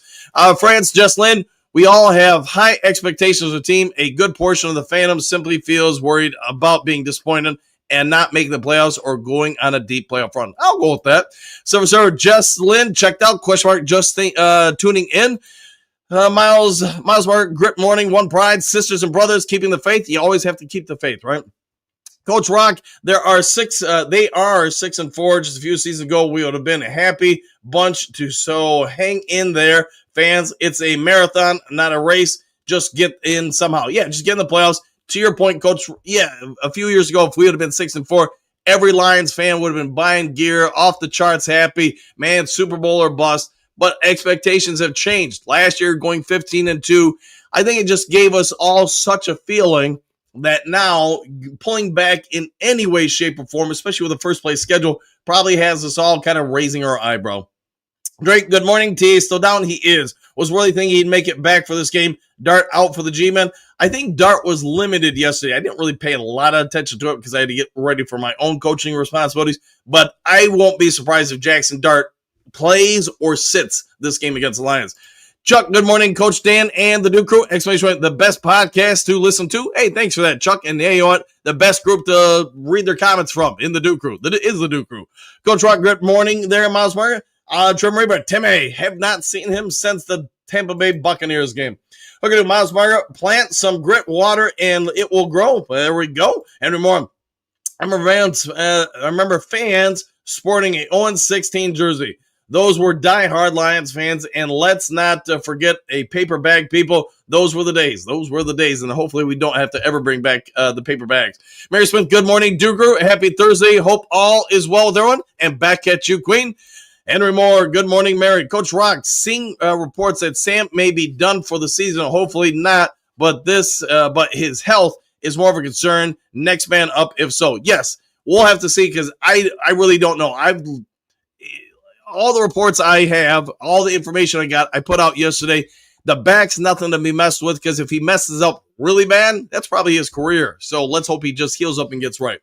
France, Jess Lynn, we all have high expectations of the team. A good portion of the fandom simply feels worried about being disappointed and not making the playoffs or going on a deep playoff run. I'll go with that. Silver Server, Jess Lynn, checked out, question mark, just tuning in. Miles Mark, Grit Morning, One Pride, sisters and brothers, keeping the faith. You always have to keep the faith, right? Coach Rock, they are 6-4. Just a few seasons ago, we would have been a happy bunch so hang in there, fans. It's a marathon, not a race. Just get in somehow. Yeah, just get in the playoffs. To your point, Coach, yeah, a few years ago, if we would have been 6-4, every Lions fan would have been buying gear, off the charts happy, man, Super Bowl or bust. But expectations have changed. Last year, going 15-2, I think it just gave us all such a feeling that now pulling back in any way, shape, or form, especially with the first place schedule, probably has us all kind of raising our eyebrow. Drake, good morning. T still down? He is. Was really thinking he'd make it back for this game. Dart out for the G-Men. I think Dart was limited yesterday. I didn't really pay a lot of attention to it because I had to get ready for my own coaching responsibilities. But I won't be surprised if Jackson Dart plays or sits this game against the Lions. Chuck, good morning, Coach Dan and the Duke Crew. Exclamation point, the best podcast to listen to. Hey, thanks for that, Chuck. And hey, you know what? The best group to read their comments from in the Duke Crew. That is the Duke Crew. Coach Rock, good morning there, Miles Margaret. Trim Reaper, Timmy, have not seen him since the Tampa Bay Buccaneers game. Look at Miles Margaret, plant some grit water and it will grow. There we go. And more. I remember fans sporting a 0-16 jersey. Those were diehard Lions fans, and let's not forget a paper bag, people. Those were the days. Those were the days, and hopefully we don't have to ever bring back the paper bags. Mary Smith, good morning, Duker. Happy Thursday. Hope all is well with everyone. And back at you, Queen. Henry Moore, good morning, Mary. Coach Rock, seeing reports that Sam may be done for the season. Hopefully not, but his health is more of a concern. Next man up, if so. Yes, we'll have to see because I really don't know. All the reports I have, all the information I got, I put out yesterday. The back's nothing to be messed with because if he messes up really bad, that's probably his career. So let's hope he just heals up and gets right.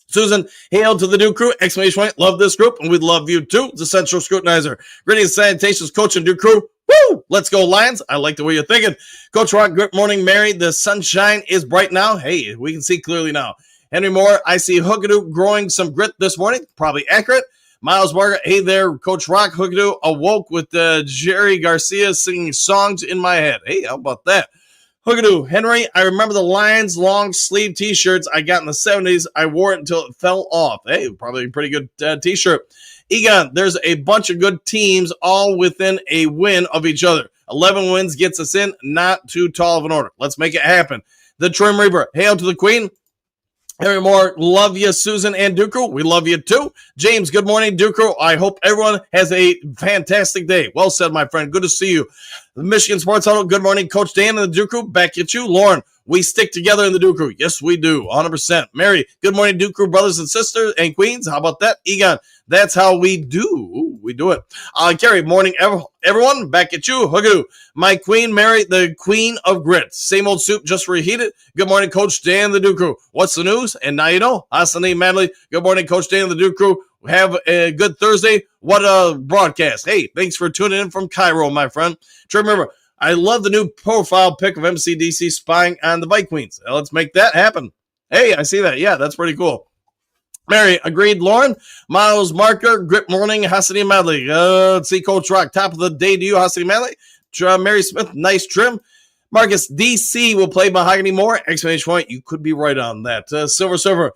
Susan, hail to the Duke Crew, exclamation point, love this group, and we love you too, the Central Scrutinizer. Greetings, salutations, Coach and Duke Crew. Woo! Let's go, Lions. I like the way you're thinking. Coach Rock, good morning, Mary. The sunshine is bright now. Hey, we can see clearly now. Henry Moore, I see Hookadoo growing some grit this morning. Probably accurate. Miles Margaret, hey there, Coach Rock. Hookadoo awoke with Jerry Garcia singing songs in my head. Hey, how about that? Hookadoo, Henry, I remember the Lions long sleeve t-shirts I got in the 70s. I wore it until it fell off. Hey, probably a pretty good t-shirt. Egon, there's a bunch of good teams all within a win of each other. 11 wins gets us in, not too tall of an order. Let's make it happen. The Trim Reaper, hail to the Queen. Harry Moore, love you, Susan and Duke. We love you too. James, good morning, Duke. I hope everyone has a fantastic day. Well said, my friend. Good to see you. The Michigan Sports Huddle, good morning, Coach Dan and the Duke. Back at you. Lauren, We stick together in the Duke Crew. Yes, we do. 100%. Mary, good morning, Duke Crew brothers and sisters and queens. How about that? Egon, that's how we do. Ooh, we do it. Carrie, morning, everyone. Back at you. Hoogadoo. My queen, Mary, the queen of grit. Same old soup, just reheated. Good morning, Coach Dan, the Duke Crew. What's the news? And now you know. Hasani Madley. Good morning, Coach Dan, the Duke Crew. Have a good Thursday. What a broadcast. Hey, thanks for tuning in from Cairo, my friend. Remember, I love the new profile pic of MCDC spying on the Bike Queens. Let's make that happen. Hey, I see that. Yeah, that's pretty cool. Mary, agreed. Lauren, Miles Marker, Grip Morning, Hassani Madley. Let's see, Coach Rock. Top of the day to you, Hassani Madley. Mary Smith, nice trim. Marcus, DC will play Mahogany more. Exclamation point. You could be right on that. Silver Server.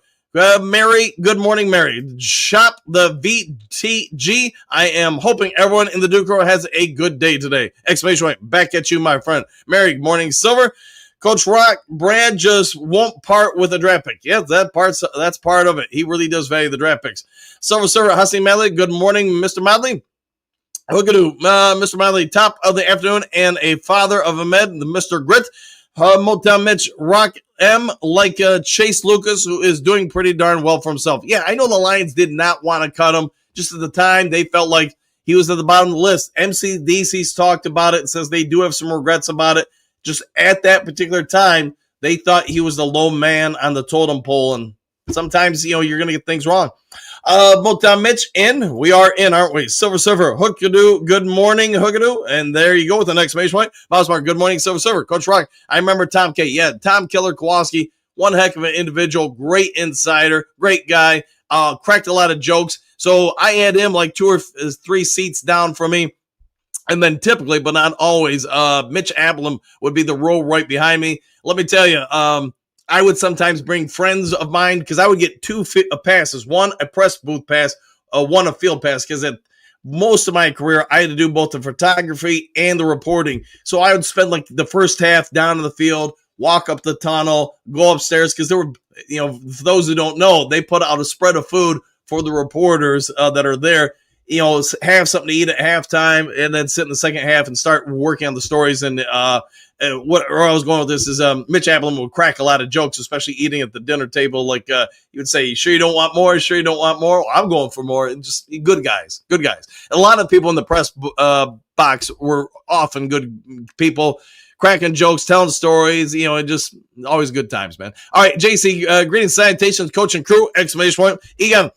Mary, good morning, Mary. Shop the VTG. I am hoping everyone in the Duke Row has a good day today. Exclamation point. Back at you, my friend. Mary, good morning, Silver. Coach Rock, Brad just won't part with a draft pick. Yeah, that's part of it. He really does value the draft picks. Silver Server, Hassan Madley. Good morning, Mr. Madley. Hoogadoo, Mr. Madley, top of the afternoon, and a father of Ahmed, the Mr. Grit. Motown Mitch, Rock M, like Chase Lucas, who is doing pretty darn well for himself. Yeah, I know the Lions did not want to cut him. Just at the time, they felt like he was at the bottom of the list. MCDC's talked about it and says they do have some regrets about it. Just at that particular time, they thought he was the low man on the totem pole, and sometimes, you're going to get things wrong. Motown Mitch in. We are in, aren't we? Silver Server, Hookadoo, good morning, Hookadoo. And there you go with an exclamation point. Bosmark, good morning, Silver Server. Coach Rock, I remember Tom K. Yeah, Tom Killer Kowalski, one heck of an individual, great insider, great guy, cracked a lot of jokes. So I had him like 2 or 3 seats down from me. And then typically, but not always, Mitch Applin would be the row right behind me. Let me tell you, I would sometimes bring friends of mine because I would get 2 passes, one a press booth pass, one a field pass, because at most of my career, I had to do both the photography and the reporting. So I would spend like the first half down in the field, walk up the tunnel, go upstairs, because there were, for those who don't know, they put out a spread of food for the reporters that are there. Have something to eat at halftime and then sit in the second half and start working on the stories. And where I was going with this is Mitch Applin would crack a lot of jokes, especially eating at the dinner table. Like he would say, sure you don't want more? Sure you don't want more? Well, I'm going for more. And just good guys. A lot of people in the press box were often good people, cracking jokes, telling stories, and just always good times, man. All right, JC, greetings, salutations, coach and crew, exclamation point. Egan,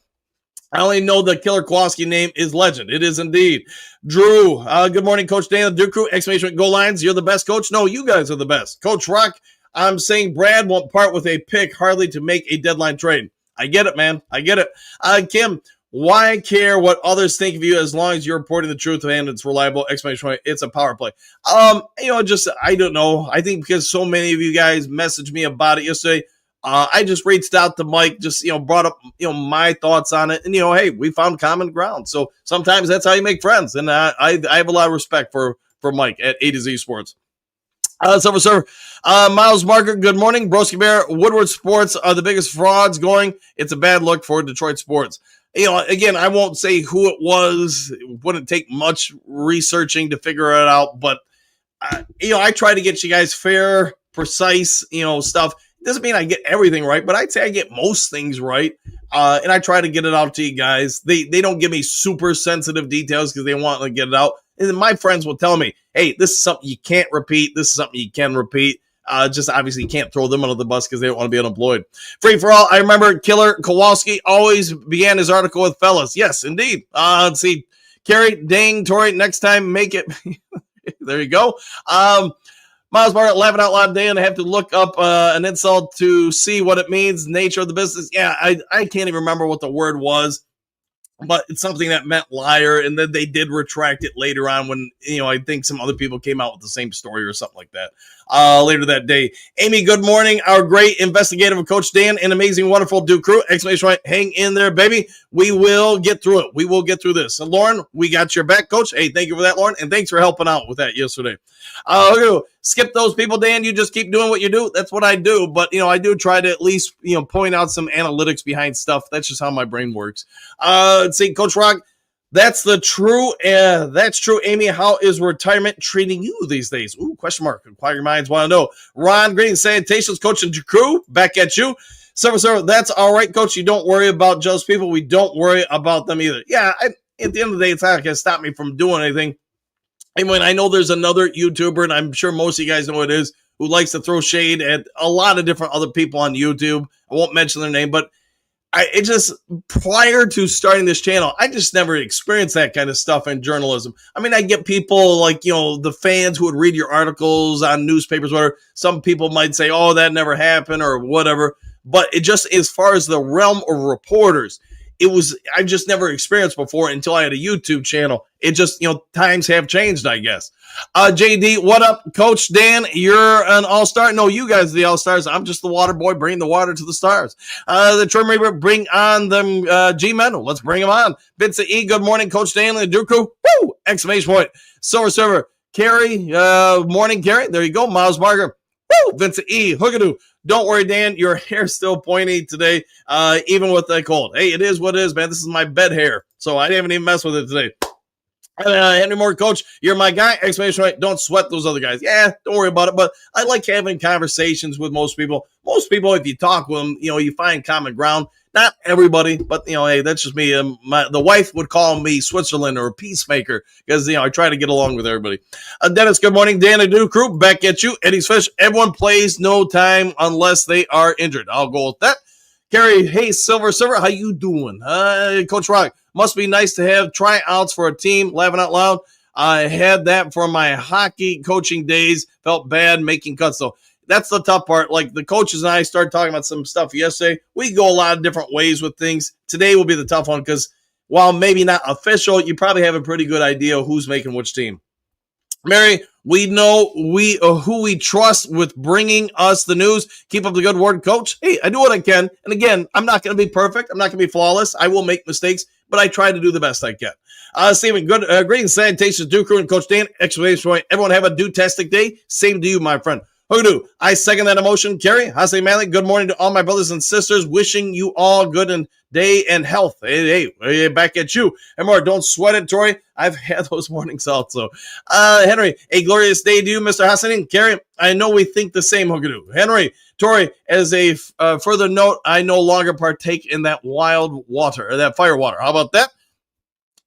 I only know the Killer Kowalski name is legend. It is indeed. Drew, good morning, Coach Dan, the Duke Crew, exclamation point, Go Lions. You're the best, Coach. No, you guys are the best. Coach Rock, I'm saying Brad won't part with a pick hardly to make a deadline trade. I get it, man. I get it. Kim, why care what others think of you as long as you're reporting the truth and it's reliable, exclamation point. It's a power play. I don't know. I think because so many of you guys messaged me about it yesterday, I just reached out to Mike, just, brought up, my thoughts on it. And, hey, we found common ground. So sometimes that's how you make friends. And I have a lot of respect for Mike at A to Z Sports. Silver Server, Miles Marker, good morning. Broski Bear, Woodward Sports are the biggest frauds going. It's a bad look for Detroit sports. Again, I won't say who it was. It wouldn't take much researching to figure it out. But, I try to get you guys fair, precise, stuff. Doesn't mean I get everything right, but I'd say I get most things right. And I try to get it out to you guys. They don't give me super sensitive details because they want to get it out. And then my friends will tell me, hey, this is something you can't repeat. This is something you can repeat. Just obviously you can't throw them under the bus because they don't want to be unemployed. Free for all. I remember Killer Kowalski always began his article with fellas. Yes, indeed. Let's see. Carrie, dang, Tori, next time make it. There you go. Miles Barrett, laughing out loud today, and I have to look up an insult to see what it means, nature of the business. Yeah, I can't even remember what the word was, but it's something that meant liar, and then they did retract it later on when, I think some other people came out with the same story or something like that later that day. Amy, good morning. Our great investigative Coach Dan and amazing, wonderful Duke Crew. Exclamation point, hang in there, baby. We will get through it. We will get through this. And Lauren, we got your back, Coach. Hey, thank you for that, Lauren, and thanks for helping out with that yesterday. Skip those people, Dan. You just keep doing what you do. That's what I do. But, I do try to at least, point out some analytics behind stuff. That's just how my brain works. Let's see, Coach Rock. That's true, Amy. How is retirement treating you these days? Ooh, question mark. Inquiring minds want to know. Ron, greetings, salutations, coach and crew. Back at you. Server, that's all right, coach. You don't worry about jealous people. We don't worry about them either. Yeah, at the end of the day, it's not going to stop me from doing anything. Anyway, I know there's another YouTuber, and I'm sure most of you guys know who it is, who likes to throw shade at a lot of different other people on YouTube. I won't mention their name, but it just, prior to starting this channel, I just never experienced that kind of stuff in journalism. I mean, I get people like, the fans who would read your articles on newspapers, whatever. Some people might say, oh, that never happened or whatever. But it just, as far as the realm of reporters, I just never experienced before until I had a YouTube channel. It just, times have changed, I guess. JD, what up? Coach Dan, you're an all-star. No, you guys are the all-stars. I'm just the water boy, bringing the water to the stars. The Trim Reaper, bring on them G-Men. Let's bring them on. Vincent E, good morning, Coach Dan and Dooku. Woo! Exclamation point. Silver Server, Carrie, morning, Carrie. There you go. Miles Marger. Woo! Vincent E, Hookadoo. Don't worry, Dan, your hair's still pointy today, even with that cold. Hey, it is what it is, man. This is my bed hair, so I haven't even messed with it today. Henry Moore, coach, you're my guy. Exclamation point. Don't sweat those other guys. Yeah, don't worry about it. But I like having conversations with most people. Most people, if you talk with them, you find common ground. Not everybody, but hey, that's just me. The wife would call me Switzerland or a peacemaker because I try to get along with everybody. Dennis, good morning. Dan and Duke Crew, back at you. Eddie's Fish. Everyone plays no time unless they are injured. I'll go with that. Carrie, hey, Silver Server, how you doing? Coach Rock, must be nice to have tryouts for a team. Laughing out loud. I had that for my hockey coaching days. Felt bad making cuts though. That's the tough part. Like the coaches and I started talking about some stuff yesterday. We go a lot of different ways with things. Today will be the tough one because while maybe not official, you probably have a pretty good idea of who's making which team. Mary, we know who we trust with bringing us the news. Keep up the good work, coach. Hey, I do what I can. And again, I'm not going to be perfect. I'm not going to be flawless. I will make mistakes, but I try to do the best I can. Stephen, good, greetings, salutations, Duke Crew and Coach Dan. Exclamation point. Everyone have a do-tastic day. Same to you, my friend. Hoodoo, I second that emotion. Carrie, Hase Manley, good morning to all my brothers and sisters. Wishing you all good and day and health. Hey, back at you. And more, don't sweat it, Tori. I've had those mornings also. Henry, a glorious day to you, Mr. Hassanin. Carrie, I know we think the same, Hoodoo. Henry, Tori, as a further note, I no longer partake in that wild water, or that fire water. How about that?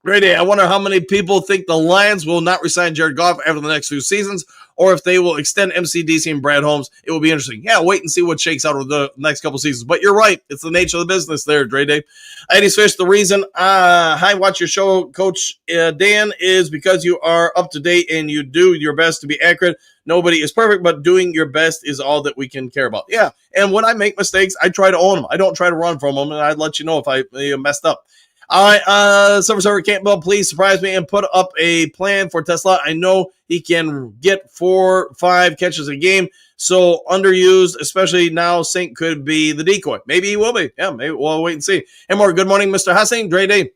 Great day. I wonder how many people think the Lions will not resign Jared Goff after the next 2 seasons, or if they will extend MCDC and Brad Holmes. It will be interesting. Yeah, wait and see what shakes out over the next couple seasons. But you're right. It's the nature of the business there, Dre Day. Eddie's Fish, the reason I watch your show, Coach Dan, is because you are up to date and you do your best to be accurate. Nobody is perfect, but doing your best is all that we can care about. Yeah, and when I make mistakes, I try to own them. I don't try to run from them, and I'd let you know if I messed up. All right, Server Campbell, please surprise me and put up a plan for Tesla. I know he can get 4-5 catches a game, so underused, especially now. Saint could be the decoy. Maybe he will be. Yeah, maybe we'll wait and see. And more, good morning, Mr. Hassing. Great day.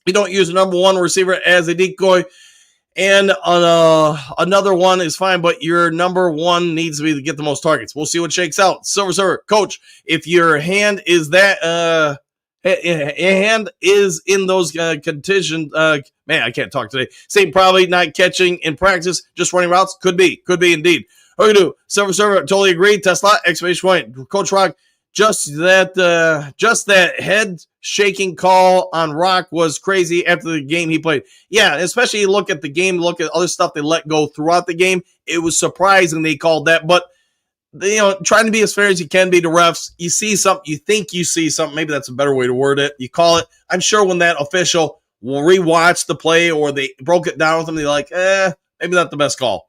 You don't use the number 1 receiver as a decoy, and another one is fine, but your number 1 needs to be to get the most targets. We'll see what shakes out. Silver, Coach, if your hand is that hand is in those conditions. Man, I can't talk today. Saint probably not catching in practice, just running routes. Could be indeed. What do you do? Silver, totally agree. Tesla, exclamation point. Coach Rock, just that head shaking call on Rock was crazy after the game he played. Yeah, especially look at the game, look at other stuff they let go throughout the game. It was surprising they called that, but trying to be as fair as you can be to refs. You see something, you think you see something. Maybe that's a better way to word it. You call it. I'm sure when that official will rewatch the play or they broke it down with them, they're like, maybe not the best call.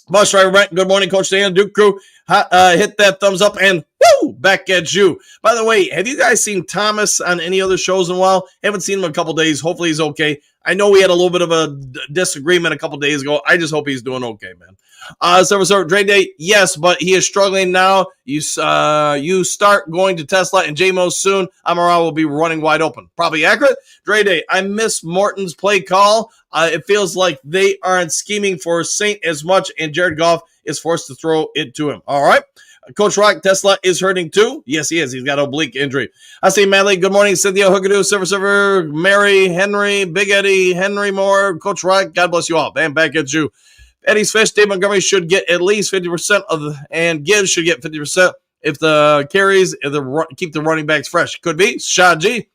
Bus driver Brent, good morning, Coach Dan, Duke Crew. Hit that thumbs up and woo, back at you. By the way, have you guys seen Thomas on any other shows in a while? Haven't seen him in a couple days. Hopefully he's okay. I know we had a little bit of a disagreement a couple days ago. I just hope he's doing okay, man. Server, Dre Day, yes, but he is struggling now. You start going to Tesla and JMO soon. Amara will be running wide open. Probably accurate. Dre Day, I miss Morton's play call. It feels like they aren't scheming for Saint as much, and Jared Goff is forced to throw it to him. All right. Coach Rock, Tesla is hurting too. Yes, he is. He's got oblique injury. I say, Madley, good morning. Cynthia Hookadoo, Server, Mary, Henry, Big Eddie, Henry Moore, Coach Rock, God bless you all. Bam, back at you. Eddie's Fish, Dave Montgomery should get at least 50% and Gibbs should get 50% if the carries keep the running backs fresh. Could be. Shah G.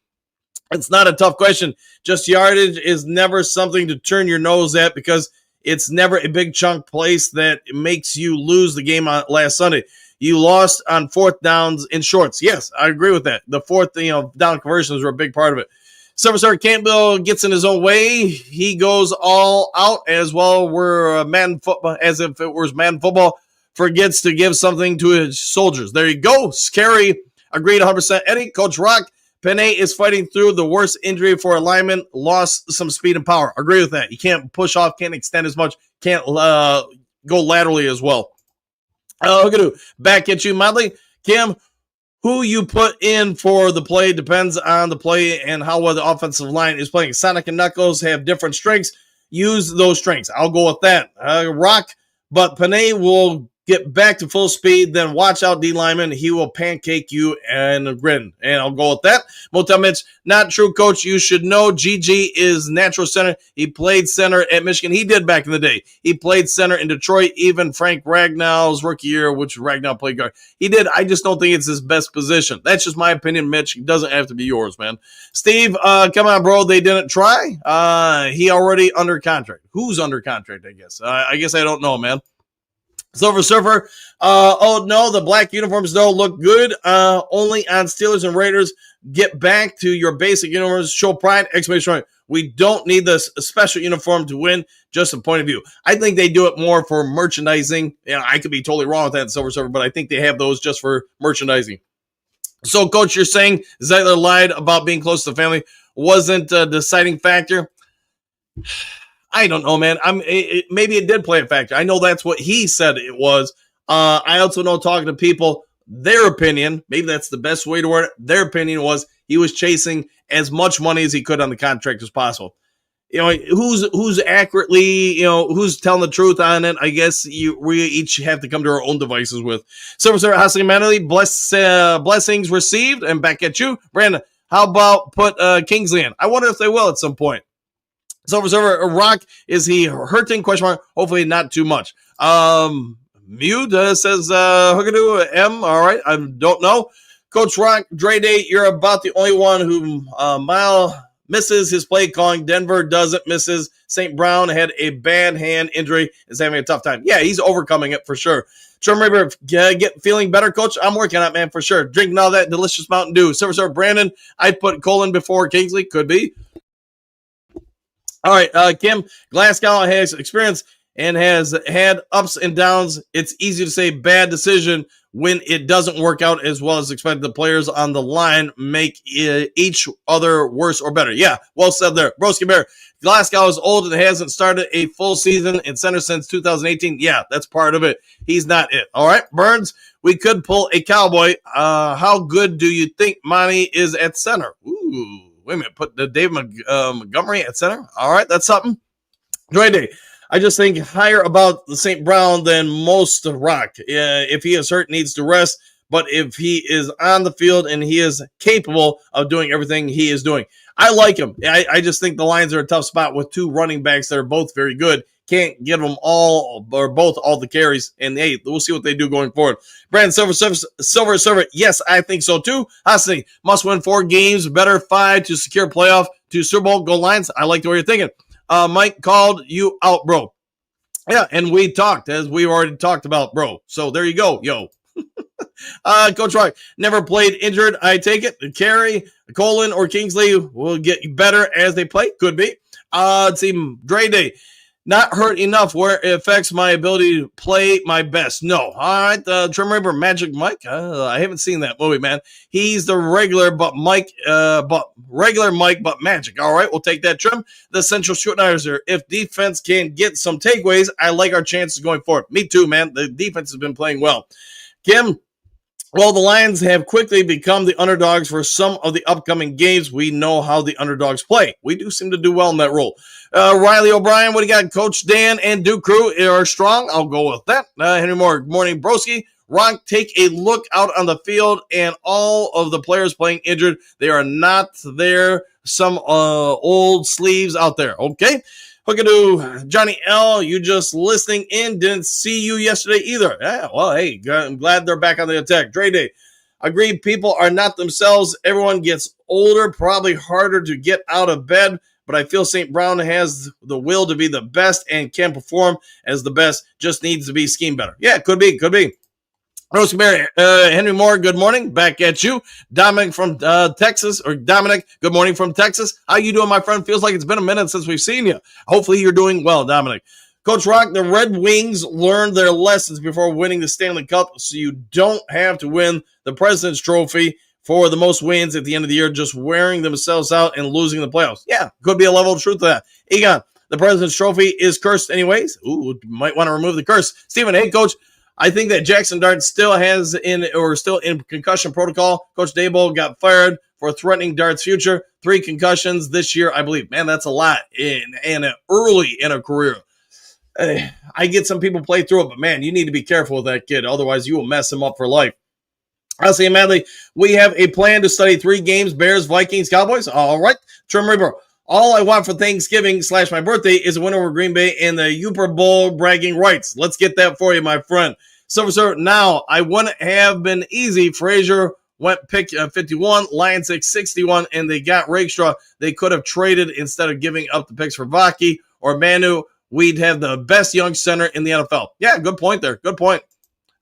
It's not a tough question. Just yardage is never something to turn your nose at because it's never a big chunk place that makes you lose the game on last Sunday. You lost on fourth downs in shorts. Yes, I agree with that. The fourth, down conversions were a big part of it. Superstar Campbell gets in his own way. He goes all out as well. We're Madden football, as if it was Madden football. Forgets to give something to his soldiers. There you go. Scary. Agreed 100%. Eddie, Coach Rock. Penny is fighting through the worst injury for a lineman. Lost some speed and power. Agree with that. He can't push off, can't extend as much, can't go laterally as well. Back at you, Modley. Kim, who you put in for the play depends on the play and how well the offensive line is playing. Sonic and Knuckles have different strengths. Use those strengths. I'll go with that. Rock, but Panay will get back to full speed, then watch out, D lineman. He will pancake you and grin. And I'll go with that. Motel Mitch, not true, coach. You should know GG is natural center. He played center at Michigan. He did back in the day. He played center in Detroit, even Frank Ragnall's rookie year, which Ragnall played guard. He did. I just don't think it's his best position. That's just my opinion, Mitch. It doesn't have to be yours, man. Steve, come on, bro. They didn't try. He already under contract. Who's under contract, I guess? I guess I don't know, man. Silver Surfer, oh no, the black uniforms don't look good. Only on Steelers and Raiders. Get back to your basic uniforms. Show pride! Exclamation point. We don't need this special uniform to win. Just a point of view. I think they do it more for merchandising. I could be totally wrong with that, Silver Surfer, but I think they have those just for merchandising. So, Coach, you're saying Zeitler lied about being close to the family wasn't a deciding factor? I don't know, man. Maybe it did play a factor. I know that's what he said it was. I also know, talking to people, their opinion, maybe that's the best way to word it, their opinion was he was chasing as much money as he could on the contract as possible. Who's accurately, who's telling the truth on it? I guess we each have to come to our own devices with. Silver Hustling Manly, blessings received, and back at you. Brandon, how about put Kingsley in? I wonder if they will at some point. Silver Rock, is he hurting? Question mark. Hopefully not too much. Mute says Hookadoo M. All right, I don't know. Coach Rock, Dre Day, you're about the only one who Mile misses his play calling. Denver doesn't misses. St. Brown had a bad hand injury, is having a tough time. Yeah, he's overcoming it for sure. Trim River, get feeling better, Coach. I'm working on it, man, for sure. Drinking all that delicious Mountain Dew. Silver Brandon, I'd put Colin before Kingsley. Could be. All right, Kim, Glasgow has experience and has had ups and downs. It's easy to say bad decision when it doesn't work out as well as expected. The players on the line make each other worse or better. Yeah, well said there. Broski Bear, Glasgow is old and hasn't started a full season in center since 2018. Yeah, that's part of it. He's not it. All right, Burns, we could pull a Cowboy. How good do you think Monty is at center? Ooh. Wait a minute, put the Dave Montgomery at center. All right, that's something. Dre Day, I just think higher about the St. Brown than most Rock. If he is hurt, needs to rest. But if he is on the field and he is capable of doing everything he is doing, I like him. I just think the Lions are a tough spot with two running backs that are both very good. Can't give them all or both all the carries. And hey, we'll see what they do going forward. Brandon Silver. Yes, I think so too. Hosting must win 4 games, better 5 to secure playoff to Super Bowl. Go Lions. I like the way you're thinking. Mike called you out, bro. Yeah, and we talked as we already talked about, bro. So there you go, yo. Coach Rock, never played injured. I take it. Carey, Colin, or Kingsley will get better as they play. Could be. Let's see. Dre Day. Not hurt enough where it affects my ability to play my best. No. All right. Trim River Magic Mike. I haven't seen that movie, man. He's the regular but Mike, but Magic. All right. We'll take that, Trim. The Central Scrutinizer. If defense can get some takeaways, I like our chances going forward. Me too, man. The defense has been playing well. Kim, well, the Lions have quickly become the underdogs for some of the upcoming games. We know how the underdogs play. We do seem to do well in that role. Riley O'Brien, what do you got? Coach Dan and Duke Crew are strong. I'll go with that. Henry Moore, good morning, broski. Ron, take a look out on the field, and all of the players playing injured. They are not there. Some old sleeves out there. Okay. Hookadoo, Johnny L., you just listening in. Didn't see you yesterday either. Yeah, well, hey, I'm glad they're back on the attack. Dre Day. Agreed, people are not themselves. Everyone gets older, probably harder to get out of bed, but I feel St. Brown has the will to be the best and can perform as the best, just needs to be schemed better. Yeah, could be. Rosemary, Henry Moore, good morning. Back at you. Dominic from Texas, or Dominic, good morning from Texas. How you doing, my friend? Feels like it's been a minute since we've seen you. Hopefully you're doing well, Dominic. Coach Rock, the Red Wings learned their lessons before winning the Stanley Cup, so you don't have to win the President's Trophy for the most wins at the end of the year, just wearing themselves out and losing the playoffs. Yeah, could be a level of truth to that. Egon, the President's Trophy is cursed anyways. Ooh, might want to remove the curse. Stephen, hey, Coach. I think that Jackson Dart still in concussion protocol. Coach Daboll got fired for threatening Dart's future. 3 concussions this year, I believe. Man, that's a lot early in a career. I get some people play through it, but man, you need to be careful with that kid. Otherwise, you will mess him up for life. I'll say, Madley, we have a plan to study 3 games, Bears, Vikings, Cowboys. All right. Trim Reaper. All I want for Thanksgiving / my birthday is a win over Green Bay and the Super Bowl bragging rights. Let's get that for you, my friend. Silver, now, I wouldn't have been easy. Frazier went pick 51, Lions 61, and they got Rakestraw. They could have traded instead of giving up the picks for Vaki or Manu. We'd have the best young center in the NFL. Yeah, good point there. Good point.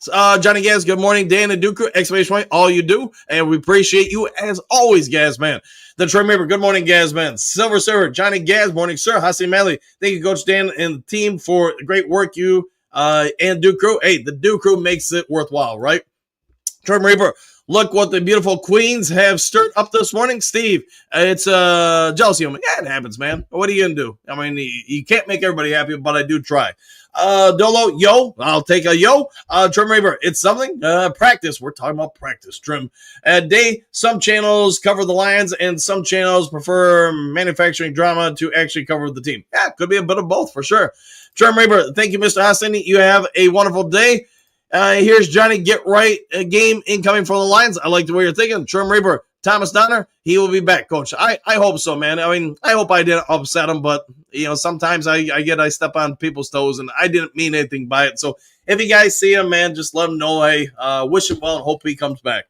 Johnny Gaz, good morning. Dan and Duke, exclamation point, all you do. And we appreciate you as always, Gaz, man. The Trey Member, good morning, Gaz, man. Silver Server, Johnny Gaz, morning, sir. Hasi Malley, thank you, Coach Dan and the team for the great work you and Duke Crew. Hey, the Duke Crew makes it worthwhile, right? Trey Reaper, look what the beautiful queens have stirred up this morning. Steve, it's jealousy. Yeah, it happens, man. What are you going to do? I mean, you can't make everybody happy, but I do try. Dolo, yo, I'll take a yo. Trim Raver, it's something. Practice. We're talking about practice, Trim. Day, some channels cover the Lions and some channels prefer manufacturing drama to actually cover the team. Yeah, could be a bit of both for sure. Trim Raver, thank you, Mr. Hassan. You have a wonderful day. Here's Johnny Get Right game incoming from the Lions. I like the way you're thinking. Trim Reaper, Thomas Donner, he will be back, Coach. I hope so, man. I mean, I hope I didn't upset him, but, you know, sometimes I step on people's toes, and I didn't mean anything by it. So if you guys see him, man, just let him know, hey, wish him well and hope he comes back.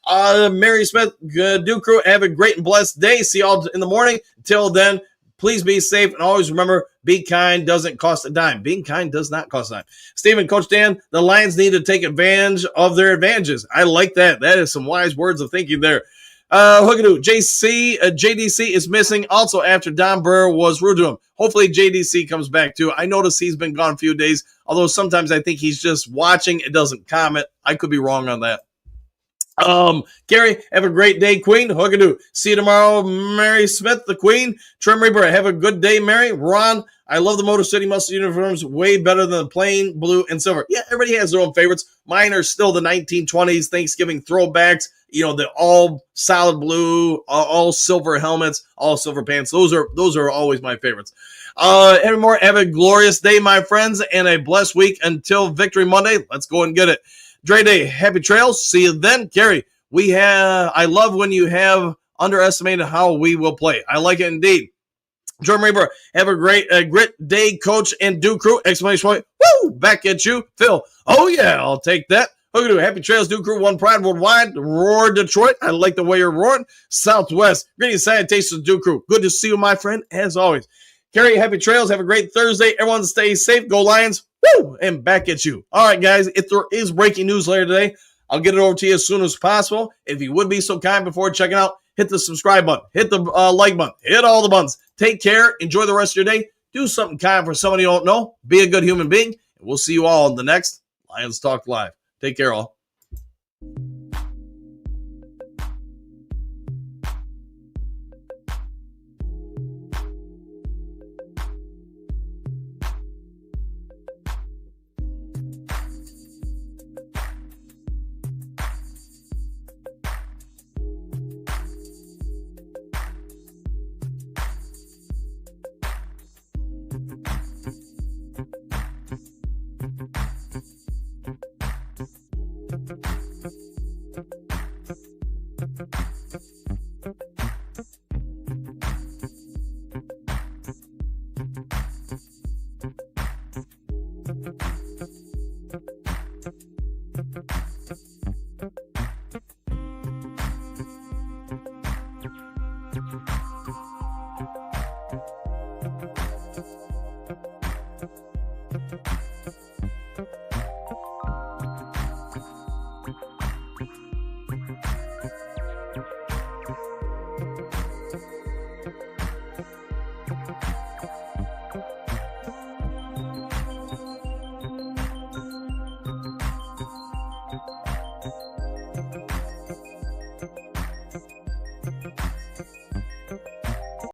Mary Smith, Duke Crew, have a great and blessed day. See y'all in the morning. Until then, please be safe, and always remember, be kind doesn't cost a dime. Being kind does not cost a dime. Stephen, Coach Dan, the Lions need to take advantage of their advantages. I like that. That is some wise words of thinking there. Hookadoo, JDC is missing also after Don Burr was rude to him. Hopefully JDC comes back too. I noticed he's been gone a few days, although sometimes I think he's just watching and doesn't comment. I could be wrong on that. Gary, have a great day, Queen. Hookadoo. See you tomorrow, Mary Smith, the Queen. Trim Reaper, have a good day, Mary. Ron, I love the Motor City Muscle uniforms way better than the plain blue and silver. Yeah, everybody has their own favorites. Mine are still the 1920s Thanksgiving throwbacks. You know, the all solid blue, all silver helmets, all silver pants. Those are always my favorites. Henry Moore, have a glorious day, my friends, and a blessed week until Victory Monday. Let's go and get it. Dre Day, happy trails. See you then. Gary, I love when you have underestimated how we will play. I like it indeed. Jordan Reaper, have a great day, Coach and Duke Crew. Exclamation point. Woo! Back at you. Phil, oh yeah, I'll take that. Hookadoo, happy trails, Duke Crew, one pride worldwide. Roar Detroit. I like the way you're roaring. Southwest, greetings, salutations, Duke Crew. Good to see you, my friend, as always. Carrie, happy trails. Have a great Thursday. Everyone stay safe. Go Lions. Woo! And back at you. All right, guys, if there is breaking news later today, I'll get it over to you as soon as possible. If you would be so kind before checking out, hit the subscribe button, hit the like button, hit all the buttons. Take care. Enjoy the rest of your day. Do something kind for somebody you don't know. Be a good human being. And we'll see you all in the next Lions Talk Live. Take care, all.